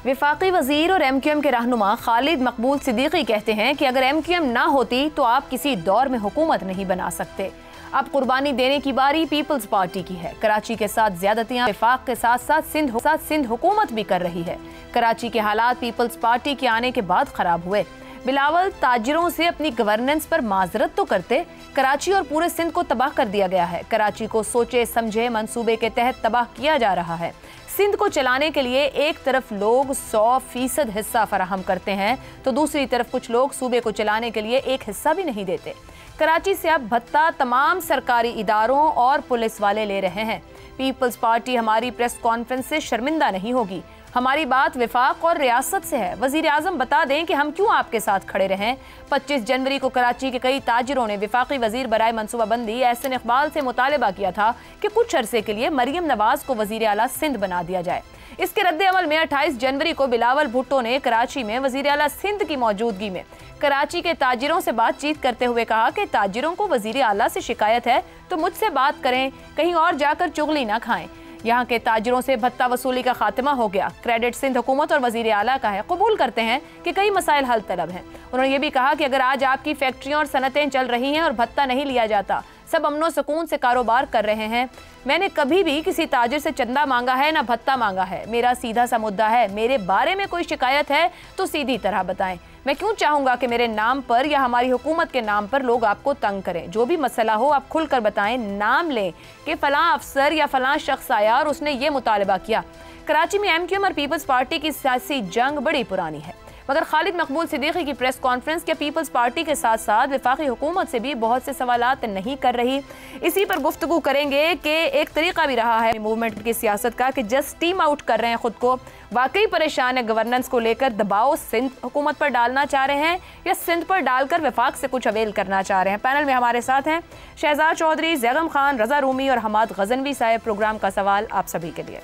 वफाकी वजीर और MQM के रहनुमा खालिद मकबूल सिद्दीकी कहते हैं कि अगर MQM ना होती तो आप किसी दौर में हुकूमत नहीं बना सकते। अब कुर्बानी देने की बारी पीपल्स पार्टी की है। कराची के साथ ज्यादतियां वफाक के साथ साथ सिंध हुकूमत भी कर रही है। कराची के हालात पीपल्स पार्टी के आने के बाद खराब हुए। बिलावल ताजिरों से अपनी गवर्नेंस पर माजरत तो करते, कराची और पूरे सिंध को तबाह कर दिया गया है। कराची को सोचे समझे मंसूबे के तहत तबाह किया जा रहा है। सिंध को चलाने के लिए एक तरफ लोग 100% हिस्सा फराहम करते हैं तो दूसरी तरफ कुछ लोग सूबे को चलाने के लिए एक हिस्सा भी नहीं देते। कराची से अब भत्ता तमाम सरकारी इदारों और पुलिस वाले ले रहे हैं। पीपल्स पार्टी हमारी प्रेस कॉन्फ्रेंस से शर्मिंदा नहीं होगी। हमारी बात वफाक और रियासत से है। वजीर आजम बता दें कि हम क्यों आपके साथ खड़े रहें। 25 जनवरी को कराची के कई ताजिरों ने वफाकी वजीर बराए मनसूबाबंदी एहसन इकबाल से मुतालबा किया था कि कुछ अरसे के लिए मरियम नवाज को वजीर आला सिंध बना दिया जाए। इसके रद्द अमल में 28 जनवरी को बिलावल भुट्टो ने कराची में वजीर आला सिंध की मौजूदगी में कराची के ताजिरों से बातचीत करते हुए कहा कि ताजिरों को वजीर आला से शिकायत है तो मुझसे बात करें, कहीं और जाकर चुगली ना खाएं। यहाँ के ताजिरों से भत्ता वसूली का खात्मा हो गया। क्रेडिट सिंध हुकूमत और वजीर आला का है। कबूल करते हैं कि कई मसाइल हल तलब हैं। उन्होंने ये भी कहा कि अगर आज आपकी फैक्ट्रियाँ और सनतें चल रही हैं और भत्ता नहीं लिया जाता, सब अमनो सुकून से कारोबार कर रहे हैं। मैंने कभी भी किसी ताजिर से चंदा मांगा है ना भत्ता मांगा है। मेरा सीधा सा मुद्दा है, मेरे बारे में कोई शिकायत है तो सीधी तरह बताएं। मैं क्यों चाहूंगा कि मेरे नाम पर या हमारी हुकूमत के नाम पर लोग आपको तंग करें। जो भी मसला हो आप खुलकर बताएं, नाम लें कि फलां अफसर या फलां शख्स आया और उसने ये मुतालबा किया। कराची में MQM और पीपल्स पार्टी की सियासी जंग बड़ी पुरानी है, मगर खालिद मकबूल सिद्दीकी की प्रेस कॉन्फ्रेंस के पीपल्स पार्टी के साथ साथ वफाकी हुकूमत से भी बहुत से सवालात नहीं कर रही। इसी पर गुफ्तगू करेंगे कि एक तरीका भी रहा है मूवमेंट की सियासत का कि जस्ट टीम आउट कर रहे हैं खुद को, वाकई परेशान है गवर्नेंस को लेकर, दबाव सिंध हुकूमत पर डालना चाह रहे हैं या सिंध पर डालकर वफाक से कुछ अवेल करना चाह रहे हैं। पैनल में हमारे साथ हैं शहजाद चौधरी, जैगम खान, रजा रूमी और हमाद गजनवी साहब। प्रोग्राम का सवाल आप सभी के लिए।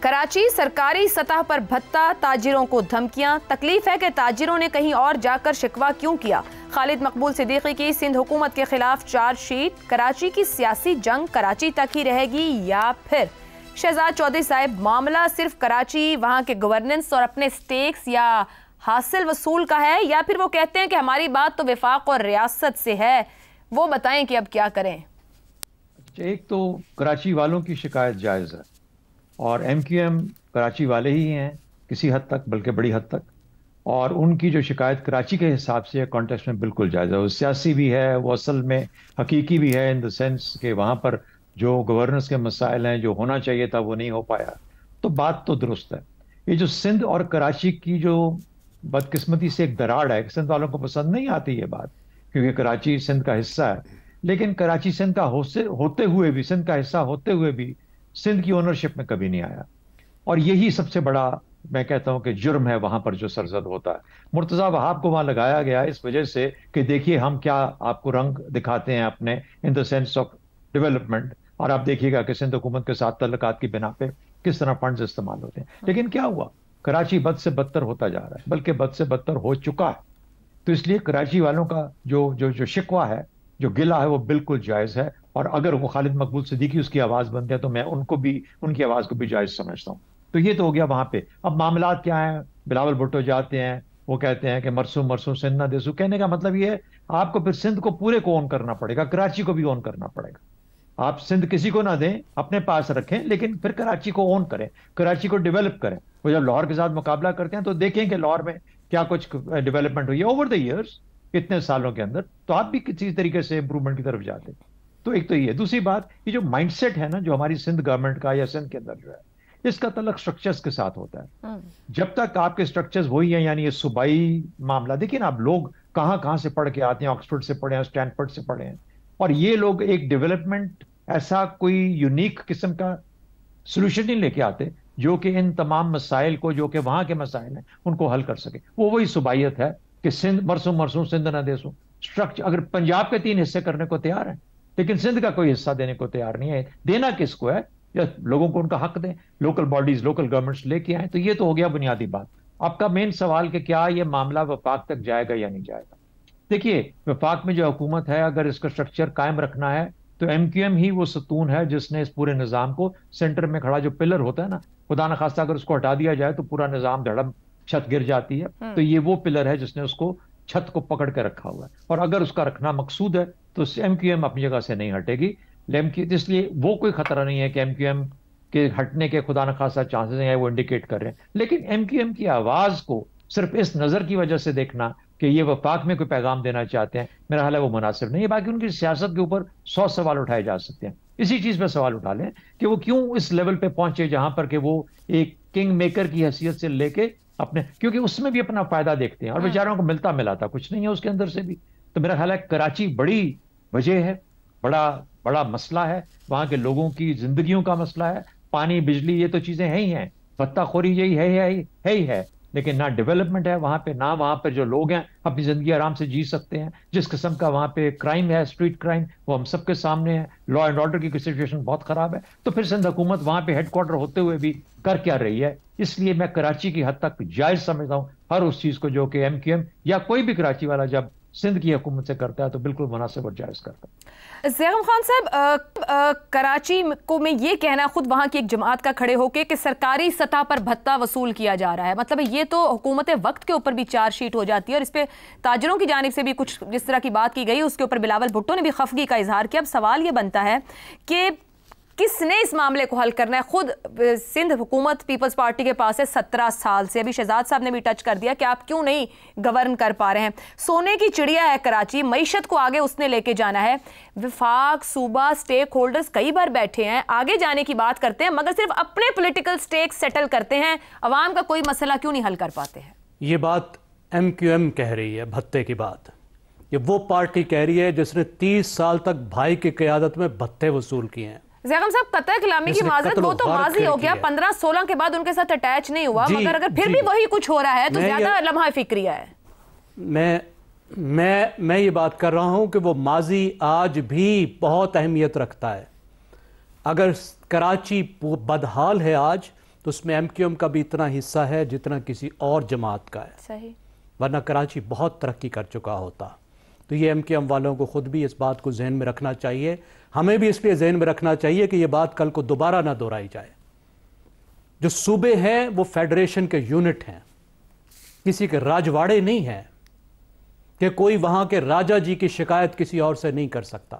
कराची सरकारी सतह पर भत्ता, ताजिरों को धमकियां, तकलीफ है कि ताजिरों ने कहीं और जाकर शिकवा क्यों किया। खालिद मकबूल सिद्दीकी की सिंध हुकूमत के खिलाफ चार्जशीट। कराची की सियासी जंग कराची तक ही रहेगी या फिर शहजाद चौधरी साहब मामला सिर्फ कराची, वहां के गवर्नेंस और अपने स्टेक्स या हासिल वसूल का है, या फिर वो कहते हैं कि हमारी बात तो वफाक और रियासत से है। वो बताएं कि अब क्या करें। एक तो कराची वालों की शिकायत जायज़ है और MQM कराची वाले ही हैं किसी हद तक, बल्कि बड़ी हद तक, और उनकी जो शिकायत कराची के हिसाब से कॉन्टेक्स्ट में बिल्कुल जायज़ है। वो सियासी भी है, वो असल में हकीकी भी है इन द सेंस कि वहाँ पर जो गवर्नेंस के मसाइल हैं, जो होना चाहिए था वो नहीं हो पाया। तो बात तो दुरुस्त है। ये जो सिंध और कराची की जो बदकिस्मती से एक दरार है, सिंध वालों को पसंद नहीं आती ये बात, क्योंकि कराची सिंध का हिस्सा है, लेकिन कराची सिंध का होते हुए भी, सिंध का हिस्सा होते हुए भी सिंध की ओनरशिप में कभी नहीं आया। और यही सबसे बड़ा मैं कहता हूं कि जुर्म है वहां पर जो सरजद होता है। मुर्तजा वहाब को वहां लगाया गया इस वजह से कि देखिए हम क्या आपको रंग दिखाते हैं अपने in the sense of development, और आप देखिएगा कि सिंध हुकूमत के साथ तल्लुकात की बिना पे किस तरह फंड्स इस्तेमाल होते हैं। लेकिन क्या हुआ, कराची बद से बदतर होता जा रहा है, बल्कि बद से बदतर हो चुका है। तो इसलिए कराची वालों का जो शिकवा है, जो गिला है, वो बिल्कुल जायज़ है। और अगर वो खालिद मकबूल सिद्दीकी उसकी आवाज़ बनते हैं तो मैं उनको भी, उनकी आवाज़ को भी जायज़ समझता हूँ। तो ये तो हो गया वहाँ पे। अब मामलात क्या हैं, बिलावल भुट्टो जाते हैं, वो कहते हैं कि मरसूम मरसूम सिंध ना देसू। कहने का मतलब ये है आपको फिर सिंध को पूरे को ओन करना पड़ेगा, कराची को भी ओन करना पड़ेगा। आप सिंध किसी को ना दें, अपने पास रखें, लेकिन फिर कराची को ओन करें, कराची को डेवलप करें। वो जब लाहौर के साथ मुकाबला करते हैं तो देखें कि लाहौर में क्या कुछ डेवलपमेंट हुई है ओवर द ईयर्स, इतने सालों के अंदर, तो आप भी किसी तरीके से इंप्रूवमेंट की तरफ जाते हैं। तो एक तो ये, दूसरी बात, ये जो माइंडसेट है ना जो हमारी सिंध गवर्नमेंट का या सिंध के अंदर जो है, इसका तल्लुक स्ट्रक्चर्स के साथ होता है। जब तक आपके स्ट्रक्चर्स वही हैं, यानी ये सूबाई मामला, देखिए ना आप लोग कहां कहां से पढ़ के आते हैं, ऑक्सफोर्ड से पढ़े हैं, स्टैनफोर्ड से पढ़े हैं, और ये लोग एक डेवलपमेंट ऐसा कोई यूनिक किस्म का सोल्यूशन नहीं लेके आते जो कि इन तमाम मसाइल को, जो कि वहां के मसाइल हैं, उनको हल कर सके। वो वही सूबाइयत है कि सिंध मरसूम मरसूम सिंध ना देसू। स्ट्रक्चर अगर पंजाब के 3 हिस्से करने को तैयार है, लेकिन सिंध का कोई हिस्सा देने को तैयार नहीं है, देना किसको है, या लोगों को उनका हक दें, लोकल बॉडीज, लोकल गवर्नमेंट्स लेके आए। तो ये तो हो गया बुनियादी बात। आपका मेन सवाल कि क्या ये मामला वफाक तक जाएगा या नहीं जाएगा। देखिए, वफाक में जो हुकूमत है, अगर इसका स्ट्रक्चर कायम रखना है तो MQM ही वो सतून है जिसने इस पूरे निज़ाम को, सेंटर में खड़ा जो पिलर होता है ना, खुदा न खास्ता अगर उसको हटा दिया जाए तो पूरा निजाम धड़म, छत गिर जाती है। तो ये वो पिलर है जिसने उसको छत को पकड़ के रखा हुआ है, और अगर उसका रखना मकसूद है तो एमक्यूएम अपनी जगह से नहीं हटेगी। इसलिए वो कोई खतरा नहीं है कि एमक्यूएम के हटने के खुदा न खासा चांसेस हैं, वो इंडिकेट कर रहे हैं। लेकिन एमक्यूएम की आवाज को सिर्फ इस नजर की वजह से देखना कि ये वफाक में कोई पैगाम देना चाहते हैं, मेरा ख्याल है वो मुनासिब नहीं है। बाकी उनकी सियासत के ऊपर 100 सवाल उठाए जा सकते हैं। इसी चीज पे सवाल उठा लें कि वो क्यों इस लेवल पे पहुंचे जहां पर कि वो एक किंग मेकर की हैसियत से लेके अपने, क्योंकि उसमें भी अपना फायदा देखते हैं, और बेचारों को मिलता मिलाता कुछ नहीं है उसके अंदर से भी। तो मेरा ख्याल है कराची बड़ी वजह है, बड़ा बड़ा मसला है, वहां के लोगों की जिंदगियों का मसला है। पानी, बिजली, ये तो चीजें हैं ही हैं, बत्ताखोरी यही है ही है, लेकिन ना डेवलपमेंट है वहां पे, ना वहां पे जो लोग हैं अपनी जिंदगी आराम से जी सकते हैं। जिस किस्म का वहां पे क्राइम है, स्ट्रीट क्राइम, वो हम सबके सामने है। लॉ एंड ऑर्डर की सिचुएशन बहुत खराब है। तो फिर सिंध हुकूमत वहां पे हेडक्वार्टर होते हुए भी कर क्या रही है? इसलिए मैं कराची की हद तक जायज समझता हूं हर उस चीज को जो कि एमक्यूएम या कोई भी कराची वाला जब सिंध की हुकूमत से करता है तो बिल्कुल मुनासिब और जायज करता है। ज़ैगम खान साहब, कराची को में ये कहना खुद वहाँ की एक जमात का खड़े होके कि सरकारी सतह पर भत्ता वसूल किया जा रहा है, मतलब ये तो हुकूमत वक्त के ऊपर भी चार्जशीट हो जाती है, और इस पे ताजरों की जानिब से भी कुछ जिस तरह की बात की गई उसके ऊपर बिलावल भुट्टो ने भी खफगी का इजहार किया। अब सवाल ये बनता है कि किसने इस मामले को हल करना है? खुद सिंध हुकूमत पीपल्स पार्टी के पास है 17 साल से। अभी शहजाद साहब ने भी टच कर दिया कि आप क्यों नहीं गवर्न कर पा रहे हैं। सोने की चिड़िया है कराची, मईशत को आगे उसने लेके जाना है। विफाक, सूबा, स्टेक होल्डर्स कई बार बैठे हैं, आगे जाने की बात करते हैं, मगर सिर्फ अपने पॉलिटिकल स्टेक सेटल करते हैं। अवाम का कोई मसला क्यों नहीं हल कर पाते हैं? ये बात एमक्यूएम कह रही है, भत्ते की बात। ये वो पार्टी कह रही है जिसने 30 साल तक भाई की क़यादत में भत्ते वसूल किए हैं। ज़ैगम साहब, कतर कलामी की माजरत वो तो माजी हो गया, 15-16 के बाद उनके साथ अटैच नहीं हुआ, मगर अगर फिर भी वही कुछ हो रहा है तो ज्यादा लम्हा फिक्रिया है। मैं ये बात कर रहा हूं कि वो माजी आज भी बहुत अहमियत रखता है। अगर कराची बदहाल है आज तो उसमें एमक्यूएम का भी इतना हिस्सा है जितना किसी और जमात का है। सही, वरना कराची बहुत तरक्की कर चुका होता। तो ये एमक्यूएम वालों को खुद भी इस बात को जहन में रखना चाहिए, हमें भी इसलिए जहन में रखना चाहिए कि ये बात कल को दोबारा ना दोहराई जाए। जो सूबे हैं वो फेडरेशन के यूनिट हैं, किसी के राजवाड़े नहीं हैं कि कोई वहां के राजा जी की शिकायत किसी और से नहीं कर सकता।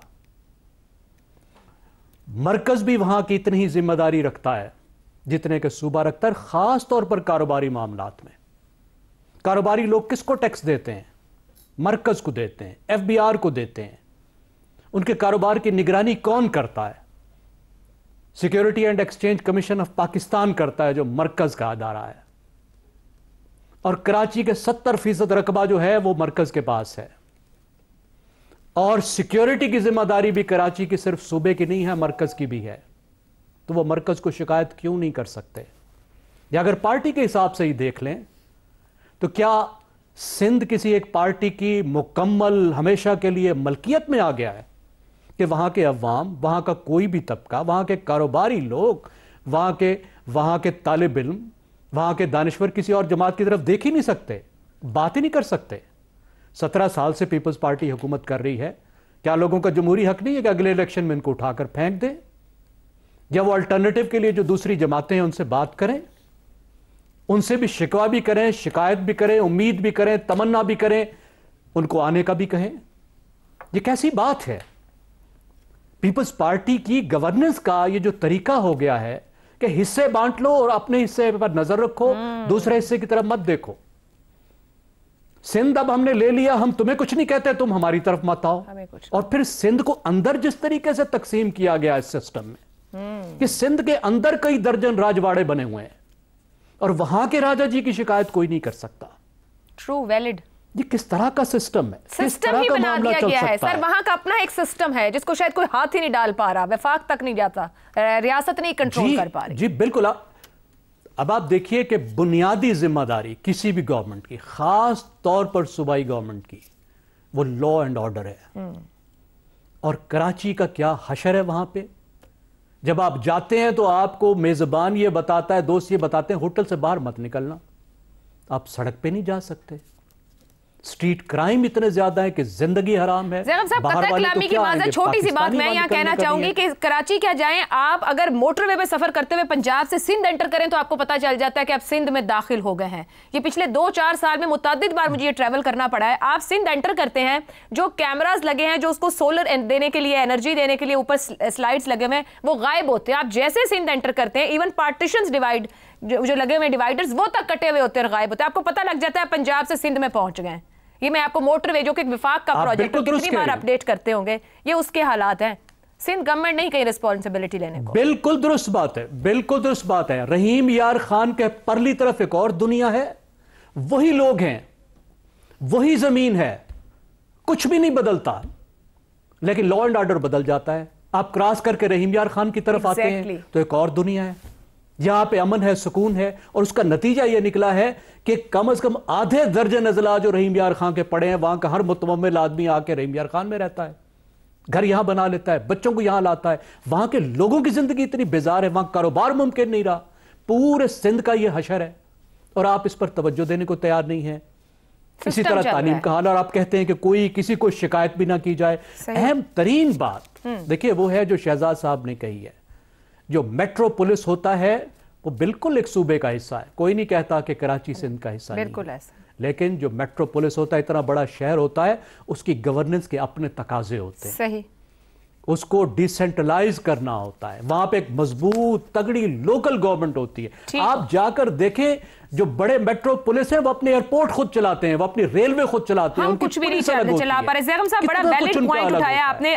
मरकज भी वहां की इतनी ही जिम्मेदारी रखता है जितने के सूबा रखता है, खास तौर पर कारोबारी मामलात में। कारोबारी लोग किसको टैक्स देते हैं? मरकज को देते हैं, एफबीआर को देते हैं। उनके कारोबार की निगरानी कौन करता है? Security and exchange commission of Pakistan करता है, जो मरकज का अदारा है। और कराची के 70% रकबा जो है वो मरकज के पास है। और सिक्योरिटी की जिम्मेदारी भी कराची की सिर्फ सूबे की नहीं है, मरकज की भी है। तो वो मरकज को शिकायत क्यों नहीं कर सकते? या अगर पार्टी के हिसाब से ही देख लें तो क्या सिंध किसी एक पार्टी की मुकम्मल हमेशा के लिए मलकियत में आ गया है कि वहां के अवाम, वहां का कोई भी तबका, वहां के कारोबारी लोग, वहां के तालिब इल्म, वहां के दानिश्वर किसी और जमात की तरफ देख ही नहीं सकते, बात ही नहीं कर सकते? 17 साल से पीपल्स पार्टी हुकूमत कर रही है। क्या लोगों का जमहूरी हक नहीं है कि अगले इलेक्शन में इनको उठाकर फेंक दें? या वो अल्टरनेटिव के लिए जो दूसरी जमातें हैं उनसे बात करें, उनसे भी शिकवा भी करें, शिकायत भी करें, उम्मीद भी करें, तमन्ना भी करें, उनको आने का भी कहें? ये कैसी बात है? पीपल्स पार्टी की गवर्नेंस का ये जो तरीका हो गया है कि हिस्से बांट लो और अपने हिस्से पर नजर रखो, दूसरे हिस्से की तरफ मत देखो। सिंध अब हमने ले लिया, हम तुम्हें कुछ नहीं कहते, तुम हमारी तरफ मत आओ। और फिर सिंध को अंदर जिस तरीके से तकसीम किया गया इस सिस्टम में कि सिंध के अंदर कई दर्जन राजवाड़े बने हुए हैं और वहां के राजा जी की शिकायत कोई नहीं कर सकता। True, valid. ये किस तरह का सिस्टम है? सिस्टम ही बना दिया गया है सर। वहां का अपना एक सिस्टम है जिसको शायद कोई हाथ ही नहीं डाल पा रहा, वफाक तक नहीं जाता, रियासत नहीं कंट्रोल कर पा रही। जी बिल्कुल। अब आप देखिए कि बुनियादी जिम्मेदारी किसी भी गवर्नमेंट की, खास तौर पर सूबाई गवर्नमेंट की, वो लॉ एंड ऑर्डर है। और कराची का क्या हशर है वहां पे। जब आप जाते हैं तो आपको मेजबान ये बताता है, दोस्त ये बताते हैं, होटल से बाहर मत निकलना, आप सड़क पे नहीं जा सकते, स्ट्रीट क्राइम इतने ज्यादा है कि जिंदगी हराम है। ज़ैगम साहब, कतर कलामी की माज़रत, छोटी सी बात मैं यहाँ कहना चाहूंगी कि कराची क्या जाएं आप, अगर मोटरवे पे सफर करते हुए पंजाब से सिंध एंटर करें तो आपको पता चल जाता है कि आप सिंध में दाखिल हो गए हैं। ये पिछले 2-4 साल में मुतअद्दिद बार मुझे ये ट्रैवल करना पड़ा है। आप सिंध एंटर करते हैं, जो कैमराज लगे हैं, जो उसको सोलर देने के लिए, एनर्जी देने के लिए ऊपर स्लाइड्स लगे हुए हैं, वो गायब होते हैं। आप जैसे सिंध एंटर करते हैं, इवन पार्टीशंस डिवाइड जो लगे हुए डिवाइडर्स, वो तक कटे हुए होते हैं, गायब होते हैं। आपको पता लग जाता है पंजाब से सिंध में पहुंच गए। ये मैं आपको मोटरवे जो कि विफाक का प्रोजेक्ट कितनी बार अपडेट करते होंगे, ये उसके हालात हैं। सिंध गवर्नमेंट नहीं कहीं रिस्पॉन्सिबिलिटी लेने को। बिल्कुल दुरुस्त बात है, बिल्कुल दुरुस्त बात है। रहीम यार खान के परली तरफ एक और दुनिया है, वही लोग हैं, वही जमीन है, कुछ भी नहीं बदलता, लेकिन लॉ एंड ऑर्डर बदल जाता है। आप क्रॉस करके रहीम यार खान की तरफ आते हैं तो एक और दुनिया है, यहां पे अमन है, सुकून है, और उसका नतीजा यह निकला है कि कम से कम आधे दर्जन अजला जो रहीम यार खान के पड़े हैं, वहां का हर मुतमम्मिल आदमी आके रहीम यार खान में रहता है, घर यहां बना लेता है, बच्चों को यहां लाता है। वहां के लोगों की जिंदगी इतनी बेजार है, वहां कारोबार मुमकिन नहीं रहा। पूरे सिंध का यह हशर है और आप इस पर तवज्जो देने को तैयार नहीं है। इसी तरह तालीम का हाल, और आप कहते हैं कि कोई किसी को शिकायत भी ना की जाए। अहम तरीन बात देखिए वो है जो शहजाद साहब ने कही है, जो मेट्रो पुलिस होता है वो बिल्कुल एक सूबे का हिस्सा है। कोई नहीं कहता कि कराची सिंध का हिस्सा बिल्कुल नहीं, ऐसा। लेकिन जो मेट्रो पुलिस होता है, इतना बड़ा शहर होता है, उसकी गवर्नेंस के अपने तकाजे होते हैं। सही। उसको डिसेंट्रलाइज करना होता है, वहां पे एक मजबूत तगड़ी लोकल गवर्नमेंट होती है। आप जाकर देखें जो बड़े मेट्रो पुलिस है वो अपने एयरपोर्ट खुद चलाते हैं, वो अपनी रेलवे खुद चलाते हैं, हम कुछ भी नहीं चला पा रहे। ज़ैगम साहब, बड़ा वैलिड पॉइंट उठाया आपने।